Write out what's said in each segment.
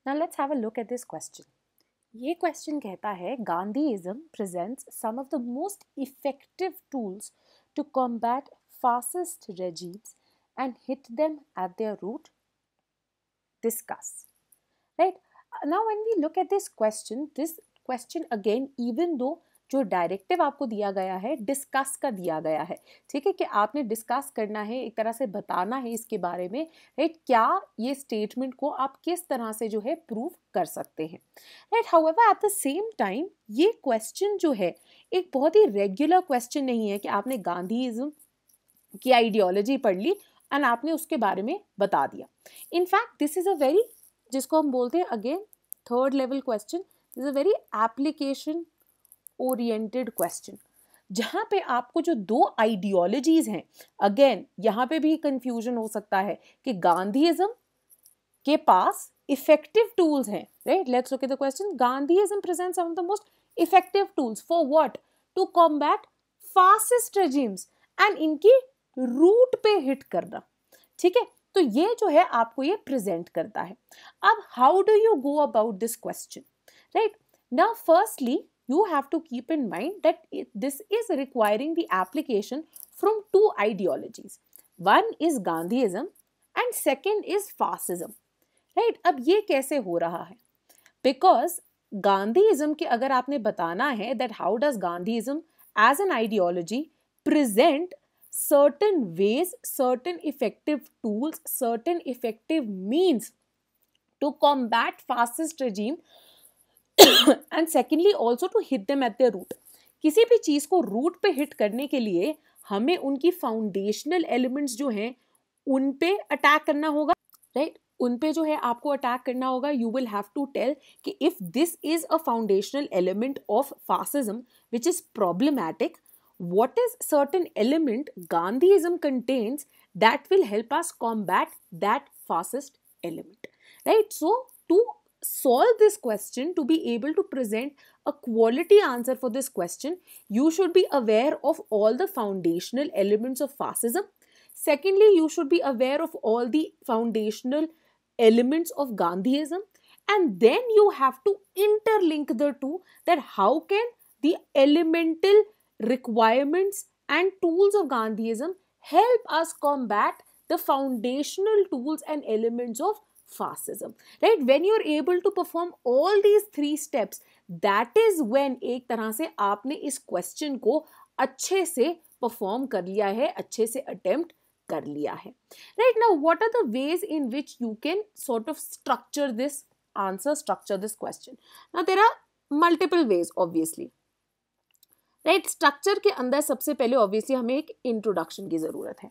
Now let's have a look at this question. ये question कहता है Gandhism presents some of the most effective tools to combat fascist regimes and hit them at their root. Discuss. Right? Now when we look at this question again, even though जो directive आपको दिया गया है discuss का दिया गया है, ठीक है, कि आपने डिस्कस करना है, एक तरह से बताना है इसके बारे में, राइट, क्या ये स्टेटमेंट को आप किस तरह से जो है प्रूव कर सकते हैं, right. However at the same time ये क्वेश्चन जो है एक बहुत ही रेगुलर क्वेश्चन नहीं है कि आपने गांधीइज्म की आइडियोलॉजी पढ़ ली एंड आपने उसके बारे में बता दिया। In fact this is a very, जिसको हम बोलते हैं again third level question, this is a very application oriented question, जहां पे आपको जो दो आइडियोलॉजीज हैं, अगेन यहां पे भी कंफ्यूजन हो सकता है कि गांधीइज्म के पास इफेक्टिव टूल्स हैं, right. Let's look at the question. Gandhism presents some of the most effective tools for what? To combat fascist regimes and इनकी रूट पे हिट करना, ठीक है। तो ये जो है आपको ये प्रेजेंट करता है। अब how do you go about this question, right. Now firstly you have to keep in mind that this is requiring the application from two ideologies. One is Gandhiism and second is Fascism. Right? अब ये कैसे हो रहा है? Because Gandhiism के अगर आपने बताना है that how does Gandhiism as an ideology present certain ways, certain effective tools, certain effective means to combat fascist regime and secondly also to hit them at the root. किसी भी चीज को root पे हिट करने के लिए हमें उनकी फाउंडेशनल एलिमेंट्स जो हैं उन पे अटैक करना होगा, राइट। उन पे जो है आपको अटैक करना होगा। You will have to tell कि if this is a foundational element of fascism which is problematic, what is certain element Gandhiism contains that will help us combat that fascist element, right? So to solve this question, to be able to present a quality answer for this question, you should be aware of all the foundational elements of fascism. Secondly, you should be aware of all the foundational elements of Gandhiism, and then you have to interlink the two, that how can the elemental requirements and tools of Gandhiism help us combat the foundational tools and elements of fascism, right? When you're able to perform all these three steps, that is when एक तरह से आपने इस question को अच्छे से perform कर लिया है, अच्छे से अटेम्प्ट कर लिया है, right? Now what are the ways in which you can sort of structure this answer, structure this question? Now there are multiple ways obviously, right. Structure के अंदर सबसे पहले ऑब्वियसली हमें एक इंट्रोडक्शन की जरूरत है।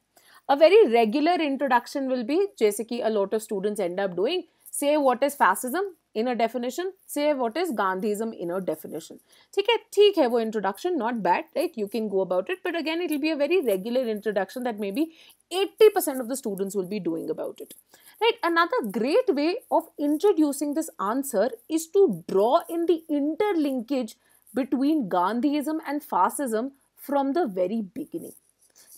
A very regular introduction will be, जैसे कि अ lot of students and up doing, say what is fascism in a definition, say what is Gandhiism in a definition, ठीक है वो introduction, not bad, right? You can go about it, but again it will be a very regular introduction that maybe 80% of the students will be doing about it, right? Another great way of introducing this answer is to draw in the interlinkage between Gandhiism and fascism from the very beginning,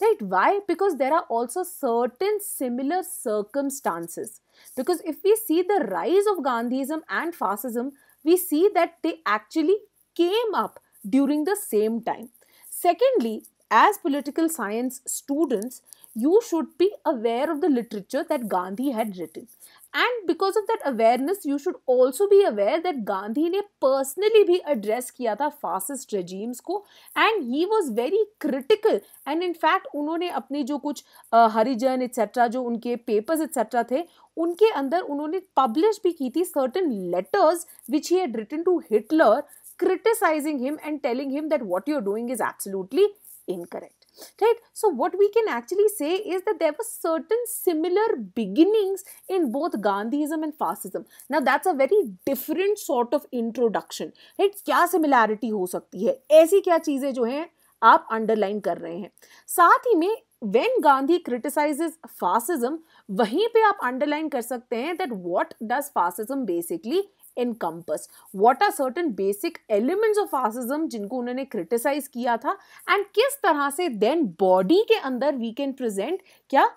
right? Why? Because there are also certain similar circumstances. Because if we see the rise of Gandhiism and fascism, we see that they actually came up during the same time. Secondly, as political science students, you should be aware of the literature that Gandhi had written. And because of that awareness, you should also be aware that Gandhi ने personally भी address किया था fascist regimes को, and he was very critical. And in fact, उन्होंने अपने जो कुछ हरिजन etc. जो उनके papers etc. थे, उनके अंदर उन्होंने publish भी की थी certain letters which he had written to Hitler, criticizing him and telling him that what you're doing is absolutely incorrect. Right? So what we can actually say is that there were certain similar beginnings in both Gandhiism and fascism. Now that's a very different sort of introduction. Right? क्या similarity हो सकती है? ऐसी क्या चीजें जो हैं आप underline कर रहे हैं? साथ ही में when Gandhi criticizes fascism, वहीं पे आप underline कर सकते हैं that what does fascism basically encompass, what are certain basic elements of fascism जिनको उन्होंने criticize किया था, and किस तरह से then body के अंदर we can present, क्या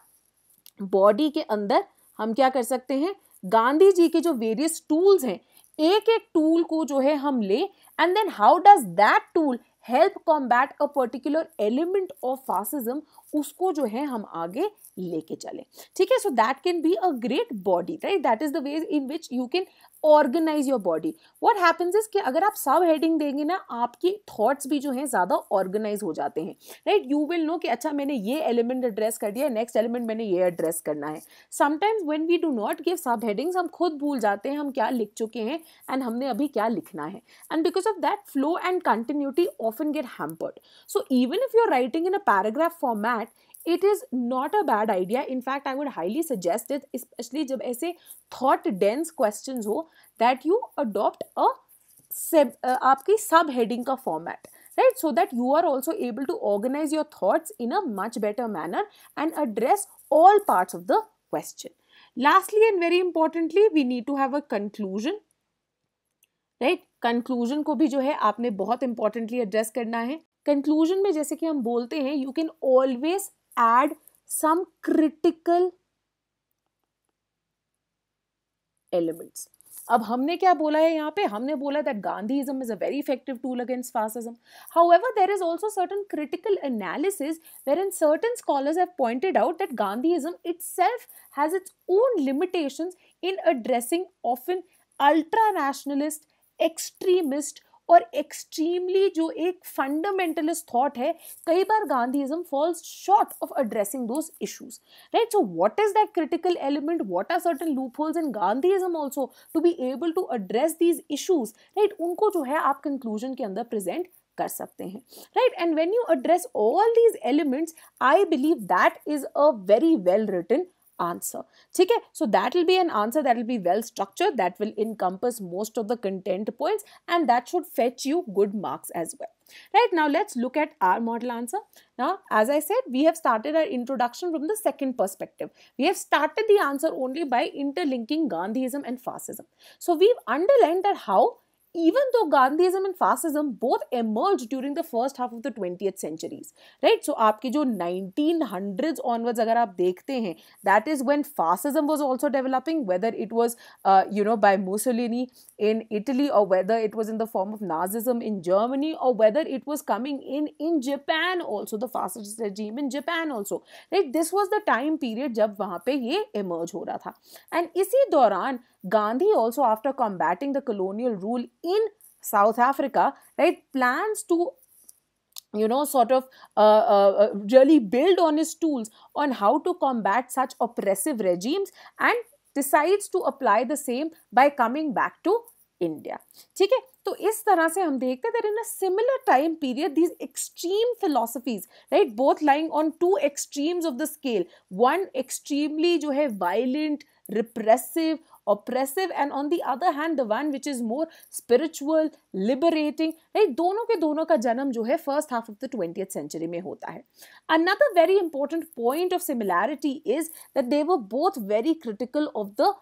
body के अंदर हम क्या कर सकते हैं, गांधी जी के जो वेरियस टूल्स हैं, एक एक टूल को जो है हम ले, and then how does that tool help combat a particular element of fascism, उसको जो है हम आगे लेके चले. ठीक है, so that can be a great body, right. That is the way in which you can organise your body. What happens is कि अगर आप सब हेडिंग देंगे ना, आपकी थॉट्स भी जो है ज्यादा ऑर्गेनाइज हो जाते हैं, राइट. यू विल नो कि अच्छा मैंने ये एलिमेंट एड्रेस कर दिया, नेक्स्ट एलिमेंट मैंने ये एड्रेस करना है. Sometimes when we do not give sub headings, हम खुद भूल जाते हैं हम क्या लिख चुके हैं एंड हमने अभी क्या लिखना है, and because of that flow and continuity often get hampered. So even if you are writing in a paragraph format, it is not a bad idea. In fact, I would highly suggest it, especially जब ऐसे thought dense questions हो, that you adopt a आपकी sub heading का format, right, so that you are also able to organize your thoughts in a much better manner and address all parts of the question. Lastly and very importantly, we need to have a conclusion, right. conclusion को भी जो है आपने बहुत importantly address करना है. conclusion में जैसे कि हम बोलते हैं, you can always add some critical elements. अब हमने क्या बोला है यहाँ पे, हमने बोला that Gandhiism is a very effective tool against fascism. However, there is also certain critical analysis wherein certain scholars have pointed out that Gandhiism itself has its own limitations in addressing often ultra-nationalist, extremist और extremely जो एक fundamentalist thought है, कई बार Gandhism falls short of addressing those issues, right. So what is that critical element, what are certain loopholes in Gandhism also to be able to address these issues, right. उनको जो है आप conclusion के अंदर present कर सकते हैं, right. And when you address all these elements, I believe that is a very well written answer. ठीक है, so that will be an answer that will be well structured, that will encompass most of the content points, and that should fetch you good marks as well. Right, now let's look at our model answer. Now, as I said, we have started our introduction from the second perspective. We have started the answer only by interlinking Gandhiism and fascism. So we've underlined that how even though Gandhiism and fascism both emerged during the first half of the 20th centuries, right? So आपके जो 1900s onwards अगर आप देखते हैं, that is when fascism was also developing, whether it was by Mussolini in Italy, or whether it was in the form of Nazism in Germany, or whether it was coming in Japan also, the fascist regime in Japan also, right? This was the time period जब वहाँ पे ये emerge हो रहा था. And इसी दौरान Gandhi also, after combating the colonial rule in South Africa, right, plans to sort of really build on his tools on how to combat such oppressive regimes, and decides to apply the same by coming back to India. ठीक है, तो इस तरह से हम देखते हैं that in a similar time period, these extreme philosophies, right, both lying on two extremes of the scale, one extremely जो है violent, repressive, oppressive, and on the other hand the one which is more spiritual, liberating, right, दोनों के दोनों का जन्म जो है first half of the 20th century में होता है. Another very important point of similarity is that they were both very critical of the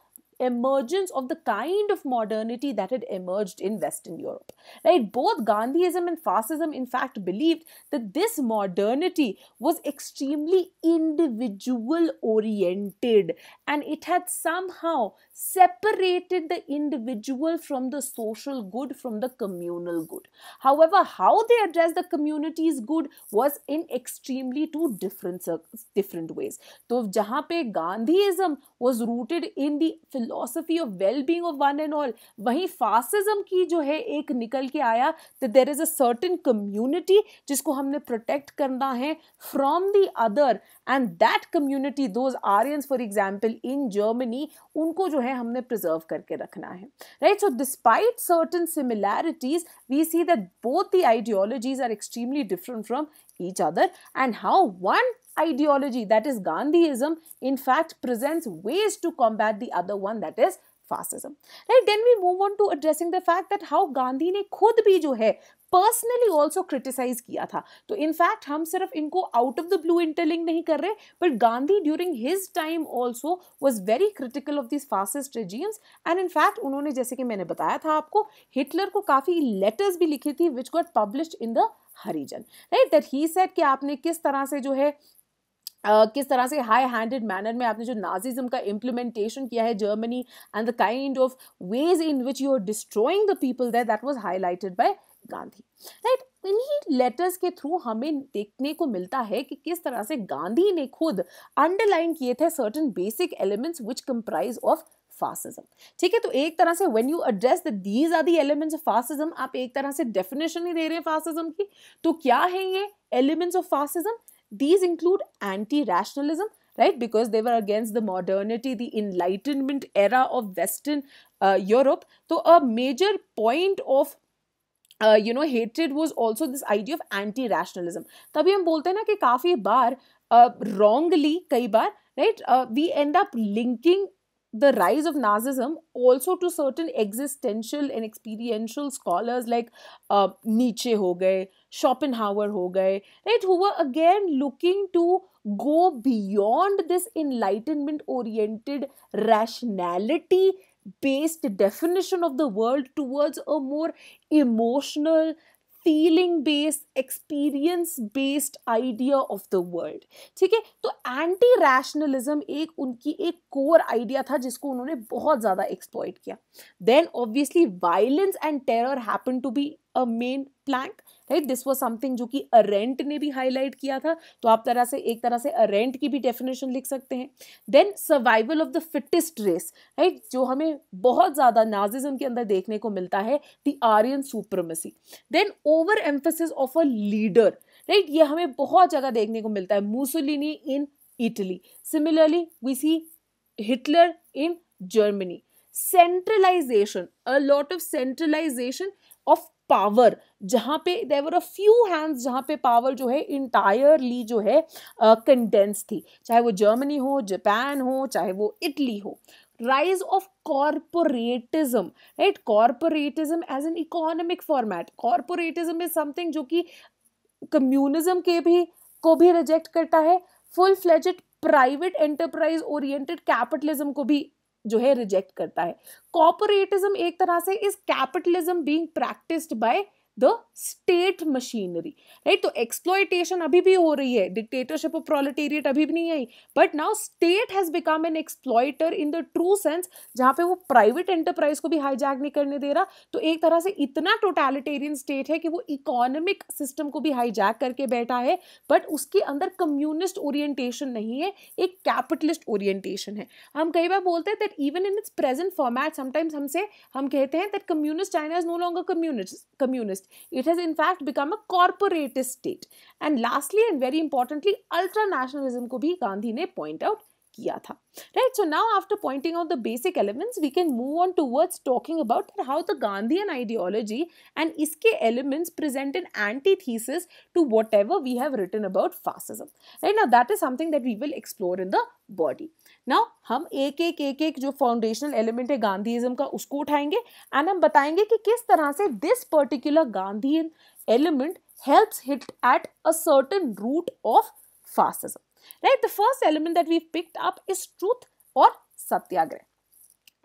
emergence of the kind of modernity that had emerged in Western Europe, right? Both Gandhiism and fascism in fact believed that this modernity was extremely individual oriented, and it had somehow separated the individual from the social good, from the communal good. However, how they addressed the community's good was in extremely two different ways. So जहाँ पे Gandhiism was rooted in the philosophy of well-being of one and all, वहीं fascism की जो है एक निकल के आया that there is a certain community जिसको हमने protect करना है from the other, and that community, those Aryans for example in Germany, उनको जो है हमने preserve करके रखना है, right? So despite certain similarities, we see that both the ideologies are extremely different from each other, and how one ideology, that is Gandhiism, in fact presents ways to combat the other one, that is fascism, right? Then we move on to addressing the fact that how Gandhi ने खुद भी जो है personally also criticise किया था. तो in fact हम सिर्फ इनको out of the blue interlink नहीं कर रहे, but Gandhi during his time also was very critical of this fascist regimes, and in fact उन्होंने, जैसे कि मैंने बताया था आपको, हिटलर को काफी लेटर्स भी लिखी थी which got published in the Harijan, right, that he said कि आपने किस तरह से जो है किस तरह से हाई हैंडेड मैनर में आपने जो नाजिज्म का इम्प्लीमेंटेशन किया है Germany and the kind of ways in which you are destroying the people there, that was highlighted by Gandhi, right. इन्हीं लेटर्स के थ्रू हमें देखने को मिलता है कि किस तरह से गांधी ने खुद अंडरलाइन किए थे certain basic elements which comprise of fascism. ठीक है, तो एक तरह से when you address that these are the elements of fascism, आप एक तरह से डेफिनेशन ही दे रहे हैं फासिज्म की। तो क्या है ये elements of fascism? These include anti-rationalism, right? Because they were against the modernity, the Enlightenment era of Western Europe. So a major point of hatred was also this idea of anti-rationalism. तभी हम बोलते हैं ना कि काफी बार wrongly, कई बार, right, we end up linking the rise of Nazism also to certain existential and experiential scholars like Nietzsche हो गए, Schopenhauer हो गए, right, who were again looking to go beyond this enlightenment oriented rationality based definition of the world towards a more emotional, feeling based, experience based idea of the world. ठीक है, तो anti rationalism एक उनकी एक core idea था जिसको उन्होंने बहुत ज्यादा एक्सप्लॉइट किया. Then obviously violence and terror happen to be a main plank, right. This was something जो कि अरेंट ने भी हाईलाइट किया था, तो आप एक तरह से अरेंट की भी डेफिनेशन लिख सकते हैं. Then survival of the fittest race, right, जो हमें बहुत ज्यादा नाजिज्म के अंदर देखने को मिलता है, the Aryan supremacy. Then over emphasis of a leader, right, ये हमें बहुत जगह देखने को मिलता है. Mussolini in Italy, similarly we see Hitler in Germany. Centralisation, a lot of centralisation of power, जहां पे there were a few hands, जहां पे पावर जो है इंटायरली जो है कंडेंस थी, चाहे वो जर्मनी हो, जापान हो, चाहे वो इटली हो. rise of corporatism, right? Corporatism as an economic format. Corporatism is something जो कि कम्युनिज्म को भी रिजेक्ट करता है, full fledged private enterprise oriented capitalism को भी जो है रिजेक्ट करता है. कॉर्पोरेटिज्म एक तरह से is capitalism being practised by the state machinery, right. तो एक्सप्लॉयटेशन अभी भी हो रही है, डिक्टेटरशिप ऑफ प्रोलेटेरिएट अभी भी नहीं आई, but now state has become an exploiter in the true sense, जहां पे वो प्राइवेट एंटरप्राइज को भी हाईजैक नहीं करने दे रहा. तो एक तरह से इतना टोटलिटेरियन स्टेट है कि वो इकोनॉमिक सिस्टम को भी हाईजैक करके बैठा है, बट उसके अंदर कम्युनिस्ट ओरिएंटेशन नहीं है, एक कैपिटलिस्ट ओरिएंटेशन है. हम कई बार बोलते हैं that even in its present format sometimes हम कहते हैं that communist China is no longer communist. It has in fact become a corporatist state. And lastly and very importantly, ultranationalism को भी गांधी ने point out किया था, right? So now after pointing out the basic elements, we can move on towards talking about how the Gandhian ideology and इसके elements present an antithesis to whatever we have written about fascism, right? Now that is something that we will explore in the body. Now हम एक जो foundational element है गांधीइज्म का उसको उठाएंगे and हम बताएंगे कि किस तरह से this particular Gandhian element helps hit at a certain root of fascism. Right, the first element that we've picked up is truth or satyagrah.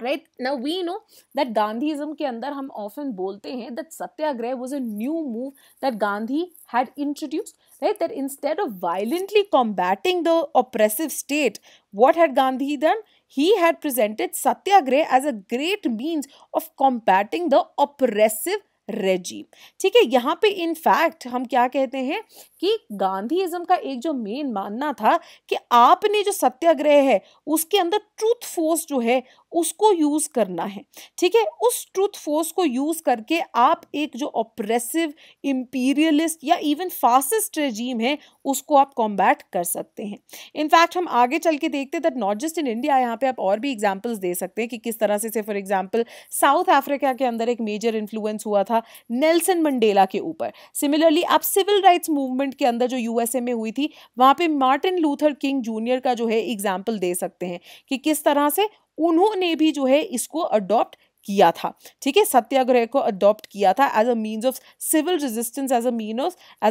Right, now we know that Gandhiism के अंदर हम often बोलते हैं that satyagrah was a new move that Gandhi had introduced, right? That instead of violently combating the oppressive state, what had Gandhi done? He had presented satyagrah as a great means of combating the oppressive regime. ठीक है, यहाँ पे in fact हम क्या कहते हैं कि गांधीइज्म का एक जो मेन मानना था कि आपने जो सत्याग्रह है उसके अंदर ट्रूथ फोर्स जो है उसको यूज करना है. ठीक है, उस ट्रूथ फोर्स को यूज करके आप एक जो ऑप्रेसिव इंपीरियलिस्ट या इवन फासिस्ट रेजीम है उसको आप कॉम्बैट कर सकते हैं. इनफैक्ट हम आगे चल के देखते हैं that not just in India, यहाँ पे आप और भी एग्जांपल्स दे सकते हैं कि किस तरह से फॉर एग्जांपल साउथ अफ्रीका के अंदर एक मेजर इन्फ्लुएंस हुआ था नेल्सन मंडेला के ऊपर. सिमिलरली आप सिविल राइट्स मूवमेंट के अंदर जो यूएसए में हुई थी वहां पे मार्टिन लूथर किंग जूनियर का जो है एग्जाम्पल दे सकते हैं कि किस तरह से उन्होंने भी जो है इसको अडॉप्ट किया था. ठीक है, सत्याग्रह को अडॉप्ट किया था as a means of civil resistance, as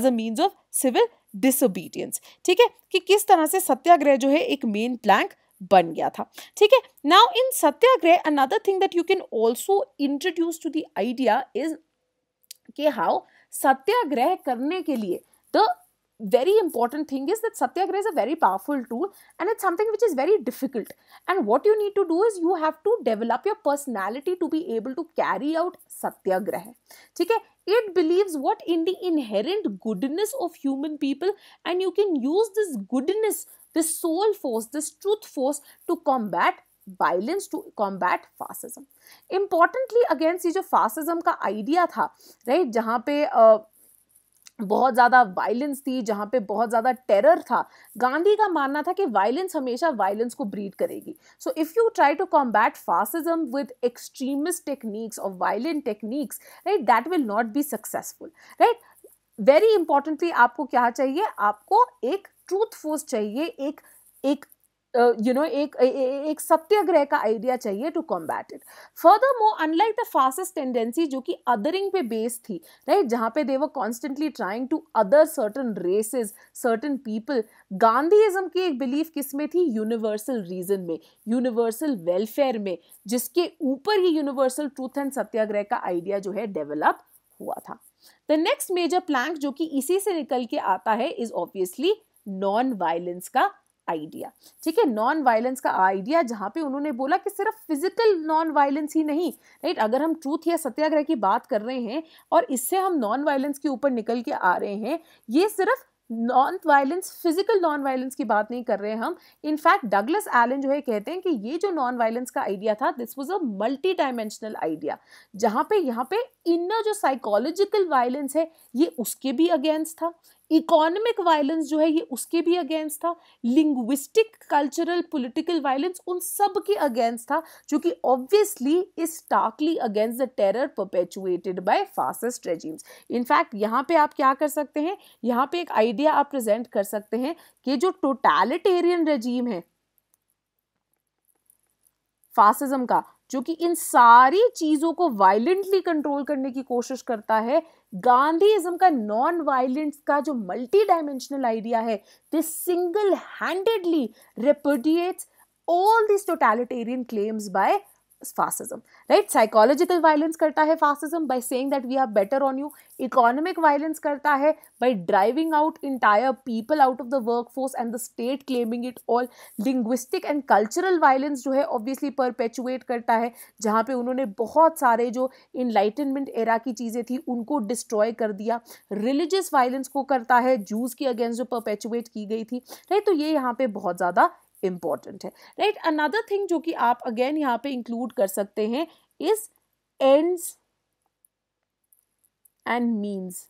a means of civil disobedience. ठीक है, कि किस तरह से सत्याग्रह जो है एक मेन प्लैंक बन गया था. ठीक है, now in satyagraha another thing that you can also introduce to the idea is कि हाउ सत्याग्रह करने के लिए the very important thing is that satyagraha is a very powerful tool and it's something which is very difficult, and what you need to do is you have to develop your personality to be able to carry out satyagraha. ठीक है, it believes what in the inherent goodness of human people, and you can use this goodness, this soul force, this truth force to combat violence, to combat fascism. Importantly against ये जो fascism का idea था, right, जहाँ पे बहुत ज़्यादा violence थी, जहाँ पे बहुत ज़्यादा टेरर था, गांधी का मानना था कि वायलेंस हमेशा वायलेंस को ब्रीड करेगी. So if you try to combat fascism with extremist techniques और violent techniques, right, that will not be successful. Right, very importantly आपको क्या चाहिए, आपको एक ट्रूथ फोर्स चाहिए, एक एक सत्याग्रह का आइडिया चाहिए to combat it. Furthermore, unlike the fascist tendency जो कि अदरिंग पे बेस्ड थी, राइट, जहां पे they were constantly trying to other certain races, certain people, Gandhism की एक बिलीफ किसमें थी, यूनिवर्सल रीजन में, यूनिवर्सल वेलफेयर में, जिसके ऊपर ही यूनिवर्सल ट्रूथ एंड सत्याग्रह का आइडिया जो है डेवलप हुआ था. द नेक्स्ट मेजर प्लैंक जो कि इसी से निकल के आता है इज ऑब्वियसली नॉन वायलेंस का आइडिया. ठीक है, नॉन वायलेंस का आइडिया, जहां पे उन्होंने बोला कि सिर्फ फिजिकल नॉन वायलेंस ही नहीं, राइट, अगर हम ट्रूथ या सत्याग्रह की बात कर रहे हैं और इससे हम नॉन वायलेंस के ऊपर निकल के आ रहे हैं, ये सिर्फ non violence, physical non violence की बात नहीं कर रहे हैं हम. इनफैक्ट डगलस एलन जो है कहते हैं कि ये जो नॉन वायलेंस का आइडिया था, this was a multi dimensional idea, जहां पे यहाँ पे इनर जो साइकोलॉजिकल वायलेंस है ये उसके भी अगेंस्ट था, इकोनॉमिक वायलेंस जो है ये उसके भी अगेंस्ट था, लिंग्विस्टिक, कल्चरल, पॉलिटिकल वायलेंस उन सब के अगेंस्ट था, जो कि obviously is starkly against the terror perpetuated by fascist regimes. In fact यहाँ पे आप क्या कर सकते हैं, यहाँ पे एक आइडिया आप प्रेजेंट कर सकते हैं कि जो टोटलिटेरियन रेजिम है फासिज्म का, जो कि इन सारी चीजों को वायलेंटली कंट्रोल करने की कोशिश करता है, गांधीइज्म का नॉन वायलेंस का जो मल्टी डायमेंशनल आइडिया है, this single handedly repudiates all this totalitarian claims by fascism, right? Psychological violence करता है fascism by saying that we are better on you. Economic violence करता है by driving out entire people out of the workforce and the state claiming it all. Linguistic and cultural violence जो है obviously perpetuate करता है, जहाँ पे उन्होंने बहुत सारे जो enlightenment era की चीज़ें थी उनको destroy कर दिया. Religious violence को करता है, Jews के against जो perpetuate की गई थी, right? तो ये यहाँ पे बहुत ज़्यादा इंपॉर्टेंट है, राइट. अनदर थिंग जो कि आप अगेन यहाँ पे इंक्लूड कर सकते हैं इज एंड्स एंड मीन्स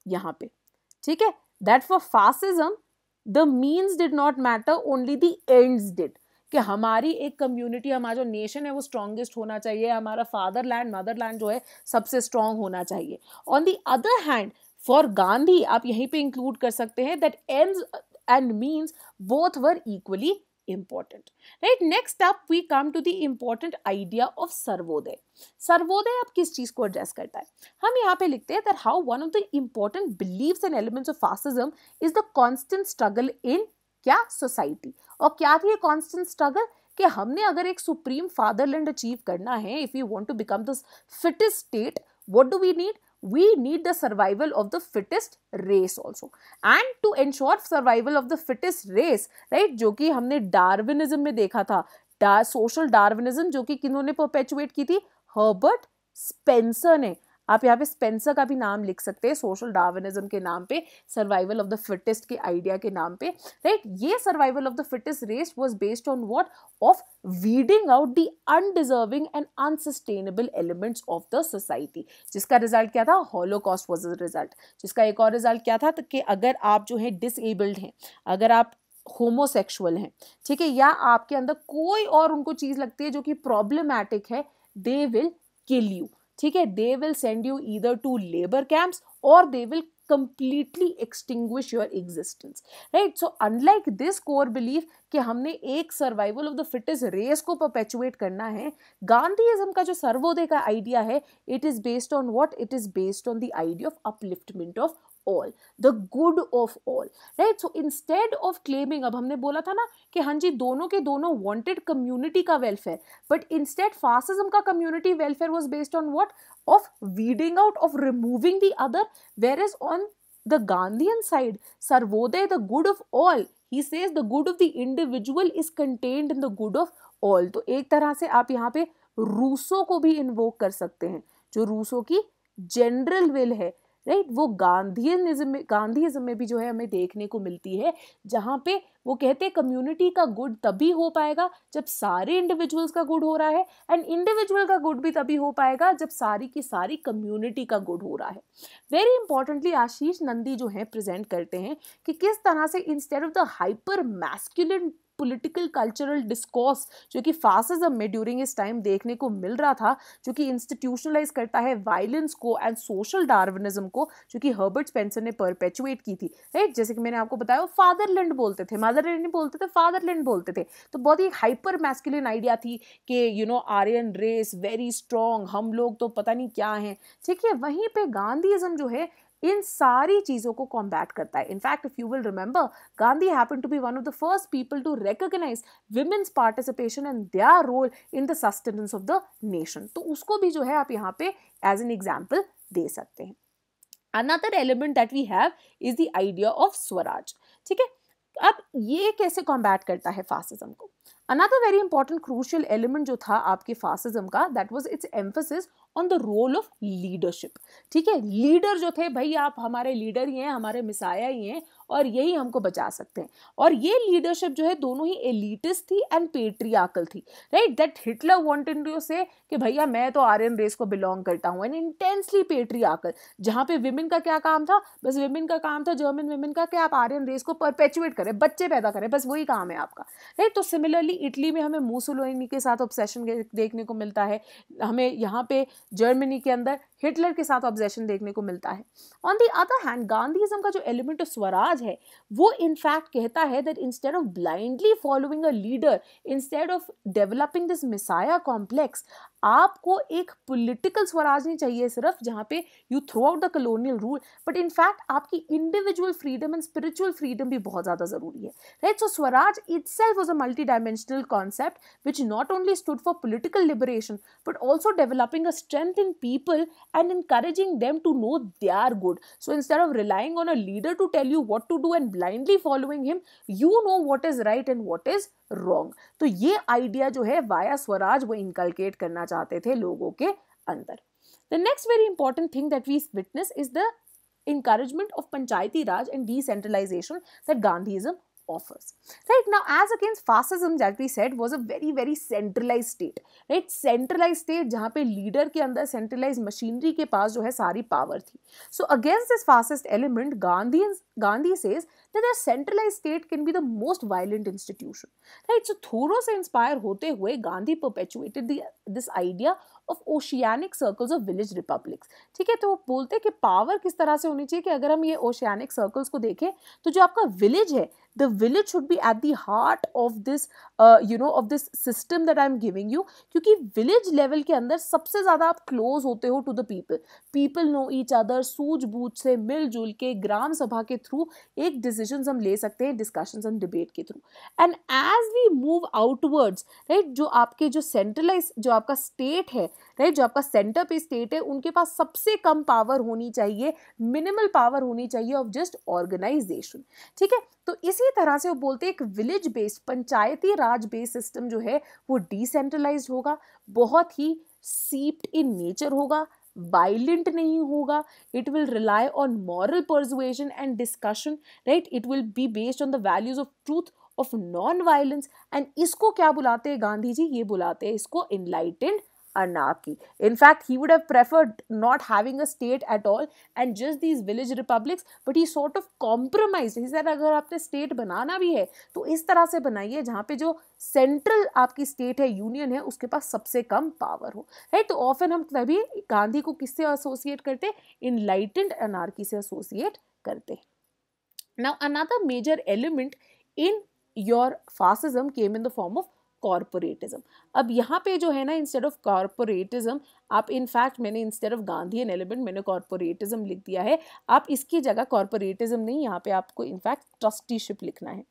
यहाँ पे. ठीक है, that for fascism the means did not matter, only the ends did. कि हमारी एक कम्युनिटी, हमारा जो नेशन है वो स्ट्रॉन्गेस्ट होना चाहिए, हमारा फादरलैंड, मदरलैंड जो है सबसे स्ट्रॉन्ग होना चाहिए. On the other hand for Gandhi आप यहीं पे इंक्लूड कर सकते हैं that ends and means both were equally important, right? Next up we come to the important idea of Sarvodaya. Sarvodaya अब किस चीज को एड्रेस करता है, हम यहाँ पे लिखते हैं that how one of the important beliefs and elements of fascism is the constant struggle in क्या सोसाइटी. और क्या थी ये कॉन्स्टेंट स्ट्रगल, कि हमने अगर एक सुप्रीम फादरलैंड अचीव करना है, if you want to become the fittest state, what do we need, we need the survival of the fittest race also, and to ensure survival of the fittest race, right, जो कि हमने Darwinism में देखा था, social Darwinism, जो कि किन्होंने perpetuate की थी, हर्बर्ट स्पेंसर ने. आप यहाँ पे स्पेंसर का भी नाम लिख सकते हैं सोशल डार्विनिज्म के नाम पे, सर्वाइवल ऑफ द फिटेस्ट के आइडिया के नाम पे, राइट. ये survival of the fittest race was based on what, of weeding out the undeserving and unsustainable elements of the society, जिसका रिजल्ट क्या था, हॉलोकॉस्ट वाज द रिजल्ट. जिसका एक और रिजल्ट क्या था कि अगर आप जो है डिसेबल्ड हैं, अगर आप होमोसेक्सुअल हैं, ठीक है, या आपके अंदर कोई और उनको चीज लगती है जो कि प्रॉब्लमैटिक है, दे विल किल यू. ठीक है, they will send you either to labor camps or they will completely extinguish your existence, right? So unlike this core belief कि हमने एक survival of the fittest race को perpetuate करना है, गांधीइज्म का जो सर्वोदय का आइडिया है, it is based on what, it is based on the idea of upliftment of all, the good of all, right? So instead of claiming, अब हमने बोला था ना कि हाँ जी दोनों के दोनों wanted community का welfare, but instead fascism का community welfare was based on what, of weeding out, of removing the other, whereas on the Gandhian side, Sarvodaya, the good of all, he says the good of the individual is contained in the good of all. तो एक तरह से आप यहाँ पे Rousseau को भी invoke कर सकते हैं, जो रूसो की जनरल विल है, राइट, वो गांधीइज्म में भी जो है हमें देखने को मिलती है, जहां पे वो कहते हैं कम्युनिटी का गुड तभी हो पाएगा जब सारे इंडिविजुअल्स का गुड हो रहा है, एंड इंडिविजुअल का गुड भी तभी हो पाएगा जब सारी की सारी कम्युनिटी का गुड हो रहा है. वेरी इंपॉर्टेंटली आशीष नंदी जो है प्रेजेंट करते हैं कि किस तरह से instead of the hyper masculine political cultural discourse जो कि फासिज्म में ड्यूरिंग इस टाइम देखने को मिल रहा था, जो कि इंस्टीट्यूशनलाइज करता है वायलेंस को एंड सोशल डार्विनिज्म को, जो कि हर्बर्ट स्पेंसर ने परपेचुएट की थी, राइट. जैसे कि मैंने आपको बताया, फादरलैंड बोलते थे, मदरलैंड नहीं बोलते थे, फादरलैंड बोलते थे. तो बहुत ही हाइपर मैस्कुलिन आइडिया थी कि आर्यन रेस वेरी स्ट्रॉन्ग, हम लोग तो पता नहीं क्या हैं, ठीक है. वहीं पे गांधीइज्म जो है इन सारी चीजों को कॉम्बैट करता है. In fact if you will remember, Gandhi happened to be one of the first people to recognise women's participation and their role in the sustenance of the nation. तो उसको भी जो है आप यहाँ पे एज एन एग्जाम्पल दे सकते हैं. Another element that we have is the idea of Swaraj, ठीक है. अब ये कैसे कॉम्बैट करता है फासिज्म को? Another very important crucial element जो था आपके फासिज्म का, that was its emphasis on the role of leadership, ठीक है. लीडर जो थे, भाई आप हमारे लीडर ही हैं, हमारे मिसाया ही हैं, और यही हमको बचा सकते हैं. और ये लीडरशिप जो है दोनों ही एलिटिस्ट थी एंड पेट्रियार्कल थी, right. That Hitler wanted to say कि भैया मैं तो आर्यन रेस को बिलोंग करता हूँ, एंड इंटेंसली पेट्रियार्कल, जहाँ पे विमेन का क्या काम था, बस विमेन का काम था, जर्मन विमेन का, कि आप आर्यन रेस को परपेचुएट करें, बच्चे पैदा करें, बस वही काम है आपका, राइट. तो सिमिलरली इटली में हमें मुसोलिनी के साथ ऑब्सेशन देखने को मिलता है, हमें यहाँ पे जर्मनी के अंदर हिटलर के साथ ऑब्सेशन देखने को मिलता है. ऑन द अदर हैंड गांधीइज्म का जो एलिमेंट ऑफ स्वराज है, वो इनफैक्ट कहता है that instead of blindly following a leader, instead of developing this messiah complex, आपको एक पॉलिटिकल स्वराज नहीं चाहिए सिर्फ जहां पे you throw out the colonial rule, but in fact आपकी individual freedom and spiritual freedom भी बहुत ज्यादा जरूरी है, right. So swaraj itself was a multi dimensional concept which not only stood for political liberation but also developing a strength in people and encouraging them to know their good. So instead of relying on a leader to tell you what to do and blindly following him, you know what is right and what is wrong. तो ये idea जो है via Swaraj वो inculcate करना चाहते थे लोगों के अंदर. The next very important thing that we witness is the encouragement of Panchayati Raj and decentralization that Gandhiism offers. Right now, as against fascism that we said was a very very centralized state, right. Centralized state जहाँ पे leader के अंदर centralized machinery के पास जो है सारी power थी. So against this fascist element, Gandhi says that a centralized state can be the most violent institution, right. So थोरों से इंस्पायर होते हुए Gandhi perpetuated this idea of oceanic circles of village republics, ठीक है. तो वो बोलते हैं कि पावर किस तरह से होनी चाहिए कि अगर हम ये ओशियानिक सर्कल्स को देखें तो जो आपका विलेज है, the village should be at the heart of this of this system that I am giving you, क्योंकि village level के अंदर सबसे ज़्यादा आप close होते हो to the people know each other, सूझबूझ से मिलजुल के ग्राम सभा के थ्रू एक decisions हम ले सकते हैं, discussions and debate के through. And as we move outwards, right, जो आपके जो centralized जो आपका state है, right, जो आपका center पे state है, उनके पास सबसे कम power होनी चाहिए, minimal power होनी चाहिए of just organization, ठीक है. तो इसी तरह से वो बोलते हैं एक विलेज बेस्ड पंचायती राज बेस्ड सिस्टम जो है वो डिसेंट्रलाइज्ड होगा, बहुत ही सीप्ड इन नेचर होगा, वायलेंट नहीं होगा, it will rely on moral persuasion and discussion, right. It will be based on the values of truth, of non violence, and इसको क्या बुलाते हैं गांधी जी? ये बुलाते हैं इसको enlightened anarchy. In fact, he would have preferred not having a state at all and just these village republics, but he sort of compromised. He said अगर आपने state बनाना भी है तो इस तरह से बनाइए जहाँ पे जो सेंट्रल आपकी स्टेट है, यूनियन है, उसके पास सबसे कम पावर हो, राइट. तो ऑफन हम तभी गांधी को किससे एसोसिएट करते हैं? इनलाइटेंड अनार्की से एसोसिएट करते हैं. Now another major element in your fascism came in the form of कॉर्पोरेटिज्म. अब यहाँ पे जो है ना, इंस्टेड ऑफ कॉर्पोरेटिज्म आप इनफैक्ट मैंने इंस्टेड ऑफ गांधीयन एलिमेंट मैंने कॉर्पोरेटिज्म लिख दिया है. आप इसकी जगह कॉर्पोरेटिज्म नहीं, यहाँ पे आपको इनफैक्ट ट्रस्टीशिप लिखना है.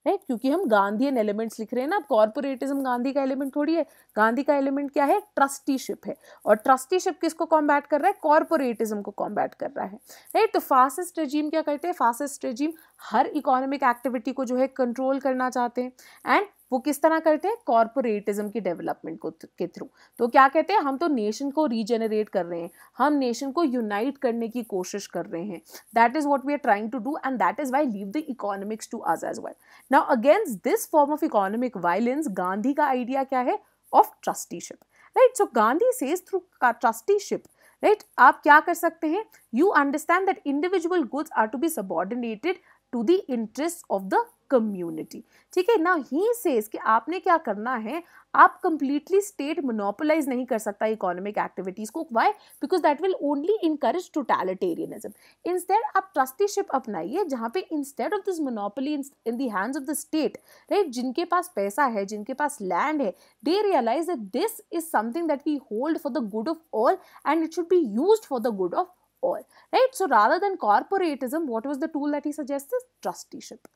राइट, क्योंकि हम गांधीयन एलिमेंट्स लिख रहे हैं ना। अब कॉर्पोरेटिज्म गांधी का एलिमेंट थोड़ी है, गांधी का एलिमेंट क्या है, ट्रस्टीशिप है, और ट्रस्टीशिप किसको कॉम्बैट कर रहा है, कॉर्पोरेटिज्म को कॉम्बैट कर रहा है, राइट। तो फासिस्ट रेजिम क्या करते हैं, फासिस्ट रेजिम हर इकोनॉमिक एक्टिविटी को जो है कंट्रोल करना चाहते हैं, एंड वो किस तरह करते हैं, कॉर्पोरेटिज्म की डेवलपमेंट को के थ्रू। तो क्या कहते हैं, हम तो नेशन को रीजेनरेट कर रहे हैं, हम नेशन को यूनाइट करने की कोशिश कर रहे हैं, that is what we are trying to do, and that is why leave the economics to us as well. Now against this form of economic violence Gandhi का आइडिया क्या है, of trusteeship, right. So Gandhi says through trusteeship, right, आप क्या कर सकते हैं, you understand that individual goods are to be subordinated to the interest of the community, ठीक है ना। ही सेज कि आपने क्या करना है, आप कंप्लीटली स्टेट मोनोपोलाइज नहीं कर सकता इकोनॉमिक एक्टिविटीज को, why, because that will only encourage totalitarianism. Instead आप ट्रस्टीशिप अपनाइए, जहां पे instead of this monopoly in the hands of the state, right, जिनके पास पैसा है, जिनके पास लैंड है, they realize that this is something that we hold for the good of all and it should be used for the good of all, right? So rather than corporatism, what was the tool that he suggests? Trusteeship.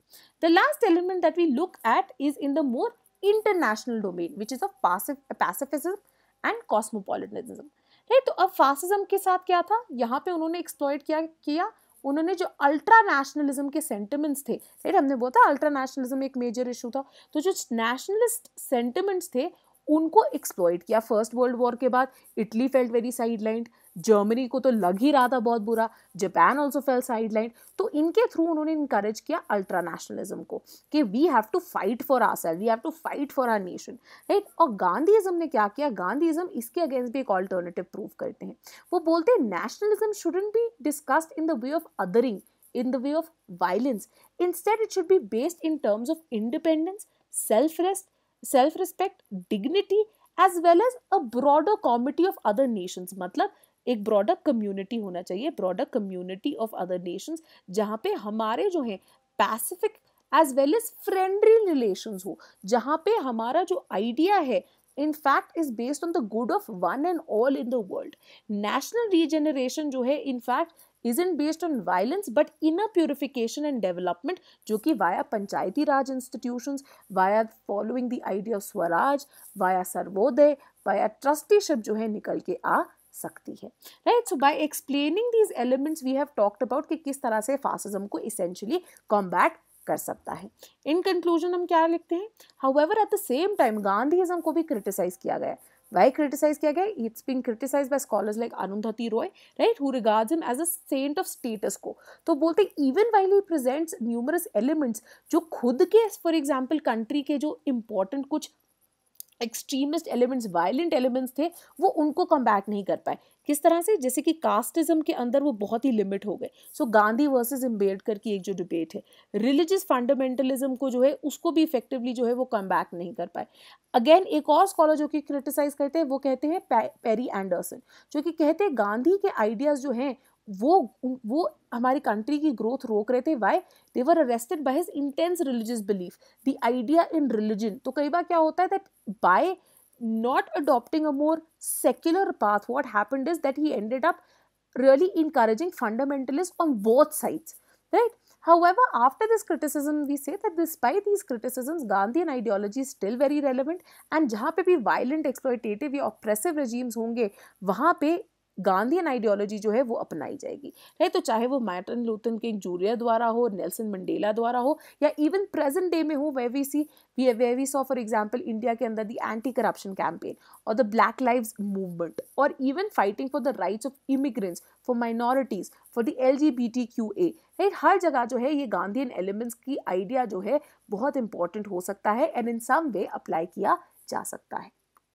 The last element that we look at is in the more international domain, which is of pacifism and cosmopolitanism, right? तो अब fascism के साथ क्या था, यहाँ पे उन्होंने exploit किया उन्होंने जो अल्ट्रा नेशनलिज्म के सेंटिमेंट्स थे, राइट, हमने बोला था अल्ट्रा नेशनलिज्म एक मेजर इशू था, तो जो नेशनलिस्ट सेंटिमेंट्स थे उनको एक्सप्लॉइट किया। फर्स्ट वर्ल्ड वॉर के बाद Italy felt very sidelined, Germany को तो लग ही रहा था बहुत बुरा, जापान ऑल्सो फेल साइडलाइंड, तो इनके थ्रू उन्होंने इनकरेज किया अल्ट्रा नेशनलिज्म को कि we have to fight for ourself, we have to fight for our nation, right. और गांधीइज्म ने क्या किया, गांधीइज्म इसके अगेंस्ट भी एक ऑल्टरनेटिव प्रूव करते हैं। वो बोलते हैं nationalism shouldn't be discussed in the way of adhering, in the way of violence. Instead, it should be based in terms of independence, self-respect, dignity, as well as a broader community of other nations. मतलब एक broader community होना चाहिए, broader community of other nations, जहाँ पे हमारे जो हैं pacific as well as friendly relations हो, जहाँ पे हमारा जो idea है in fact is based on the good of one and all in the world. National regeneration जो है in fact isn't based on violence but inner purification and development, जो कि via Panchayati Raj institutions, via following the idea of Swaraj, via Sarvodaya, via trusteeship जो है निकल के आ सकती है, right? So by explaining these elements we have talked about कि किस तरह से fascism को essentially combat कर सकता है। In conclusion हम क्या लिखते हैं, however at the same time गांधीइज्म को भी criticize किया गया है। Why criticize किया गया? It's being criticized by scholars like Arundhati Roy, right, who regards him as a saint of status quo. तो बोलते even while he presents numerous elements जो खुद के for example country के जो important कुछ एक्सट्रीमिस्ट एलिमेंट्स, वायलेंट एलिमेंट्स थे, वो उनको कम्बैट नहीं कर पाए। किस तरह से, जैसे कि कास्टिज्म के अंदर वो बहुत ही लिमिट हो गए। सो गांधी वर्सेस अम्बेडकर की एक जो डिबेट है, रिलीजियस फंडामेंटलिज्म को जो है उसको भी इफेक्टिवली जो है वो कम्बैक नहीं कर पाए। अगेन एक और स्कॉलर जो कि क्रिटिसाइज करते हैं वो कहते हैं पेरी एंडरसन, जो कि कहते हैं गांधी के आइडियाज जो हैं वो हमारी कंट्री की ग्रोथ रोक रहे थे। Why? They were arrested by his intense religious belief, the idea in religion. तो कई बार क्या होता है that by not adopting a more secular path, what happened is that he ended up really encouraging fundamentalists on both sides, right? However, after this criticism, we say that despite these criticisms, Gandhian ideology is still very relevant, and जहाँ पे भी violent, exploitative या oppressive regimes होंगे, वहाँ पे Gandhian ideology जो है वो अपनाई जाएगी, राइट। तो चाहे वो मार्टिन लूथर किंग जूनियर द्वारा हो, नेल्सन मंडेला द्वारा हो, या इवन प्रेजेंट डे में हो, where we saw for example India के अंदर द एंटी करप्शन कैंपेन और द ब्लैक लाइव्स मूवमेंट, और even fighting for the rights of immigrants, for minorities, for the LGBTQA, right. हर जगह जो है ये गांधीयन एलिमेंट्स की आइडिया जो है बहुत इंपॉर्टेंट हो सकता है and in some way apply किया जा सकता है।